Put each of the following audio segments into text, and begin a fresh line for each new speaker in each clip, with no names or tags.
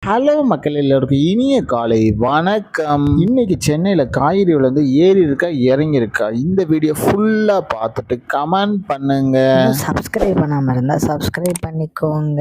Hello மக்கள் எல்லோருக்கும் இனிய காலை வணக்கம். இன்னைக்கு சென்னையில் காய்கறி விலை ஏறி இருக்கா இறங்கி இருக்கா, இந்த வீடியோ ஃபுல்லாக பார்த்துட்டு கமெண்ட் பண்ணுங்க.
சப்ஸ்கிரைப் பண்ணாமல் இருந்தால் சப்ஸ்கிரைப் பண்ணிக்கோங்க.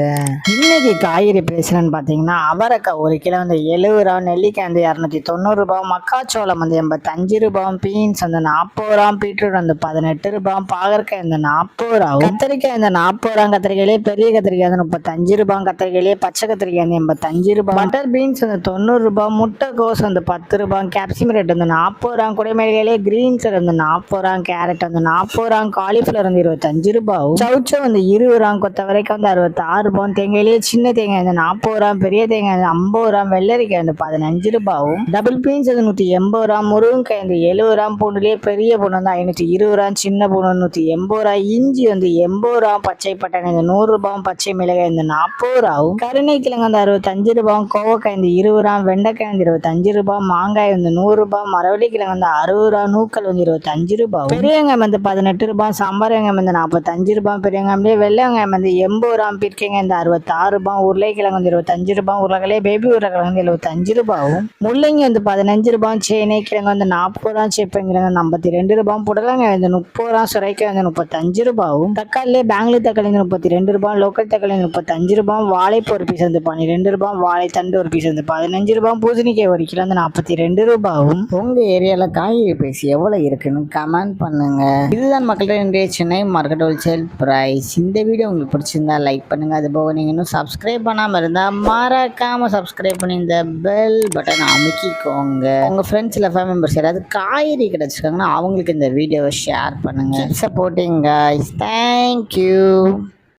இன்னைக்கு காய்கறி பேசுகிறேன்னு பார்த்தீங்கன்னா, அவரைக்காய் ஒரு கிலோ 70 ரூபா, நெல்லிக்காய் 290 ரூபா, மக்காச்சோளம் 85 ரூபா, பீன்ஸ் 40 ரூபா, பீட்ரூட் 18 ரூபா, பாகற்காய் 40 ரூபா, கத்திரிக்காய் 40 ரூபா, கத்திரிக்காயிலே பெரிய கத்திரிக்காய் 35 ரூபா, கத்திரிக்காயிலே பச்சை கத்திரிக்காய் 85 ரூபா, பட்டர் பீன்ஸ் 90 ரூபா, முட்டைக்கோஸ் 10 ரூபா, கேப்சிகம் ரேட் 40 ரூபா, குடைமிளகாயிலே கிரீன்ஸ் 40 ரூபா, கேரட் 40 ரூபா, காலிஃபிளவர் 25 ரூபா, சவுச்சோ 20 ரூபா, கொத்தவரைக்காய் 66 ரூபா, தேங்காயிலே சின்ன தேங்காய் 40 ரூபா, பெரிய தேங்காய் 50 ரூபா, வெள்ளரிக்காய் 15 ரூபாவும், டபுள் பீன்ஸ் 180 ரூபா, முருங்கைக்காய் 70 ரூபா, பூண்டுலேயே பெரிய பூண்டு 520 ரூபா, சின்ன பூண்டு 180 ரூபா, இஞ்சி 80 ரூபா, பச்சை பட்டாணி 100 ரூபா, பச்சை மிளகாய் 40 ரூபாவும், கருணைக்கிழங்கு 65 ரூபா, கோவக்காய் 20 ரூபா, வெண்டைக்காய் 25 ரூபா, மாங்காய் 100 ரூபா, மரவள்ளிக்கிழங்கு 60 ரூபா, நூக்கல் 25 ரூபா, பெரிய வெங்காயம் 18 ரூபா, சாம்பார் வெங்காயம் 45 ரூபா, பெரிய வெங்காயம்லேயே வெள்ளை வெங்காயம் 80 ரூபா, பீர்க்கங்காய் 66 ரூபா, உருளைக்கிழங்கு 25 ரூபா, உருளைக்கிழங்கு பேபி உருளைக்கிழங்கு 75 ரூபாவும், முள்ளங்கி 15 ரூபா, சேனைக்கிழங்கு 40 ரூபா, சேப்பங்கிழங்கு 52 ரூபா, புடலங்காய் 30 ரூபா, சுரைக்காய் 35 ரூபாவும், தக்காளிலே பெங்களூர் தக்காளி 32 ரூபா, லோக்கல் தக்காளி 35 ரூபா, வாழைப்பூ ஒரு பீஸ் 12 ரூபா, வாழைத்தண்டு ஒரு பீஸ் 15 ரூபா, பூசணிக்காய் ஒரு கிலோ 42 ரூபாவும். உங்க ஏரியால காய்கறி பேசி எவ்வளவு இருக்குன்னு கமெண்ட் பண்ணுங்க. இதுதான் மக்கள்கிட்ட இன்றைய சென்னை மார்க்கெட் ஹோல்சேல் பிரைஸ். இந்த வீடியோ உங்களுக்கு பிடிச்சிருந்தா லைக் பண்ணுங்க. அது போக நீங்க இன்னும் சப்ஸ்கிரைப் பண்ணாம இருந்தா மறக்காம சப்ஸ்கிரைப் பண்ணி இந்த பெல் பட்டன் அமுக்கிக்கோங்க. உங்க ஃப்ரெண்ட்ஸ் இல்லை ஃபேமிலி மெம்பர்ஸ் யாராவது காய்கறி கிடைச்சிருக்காங்கன்னா அவங்களுக்கு இந்த வீடியோவை ஷேர் பண்ணுங்க. Supporting guys. தேங்க்யூ.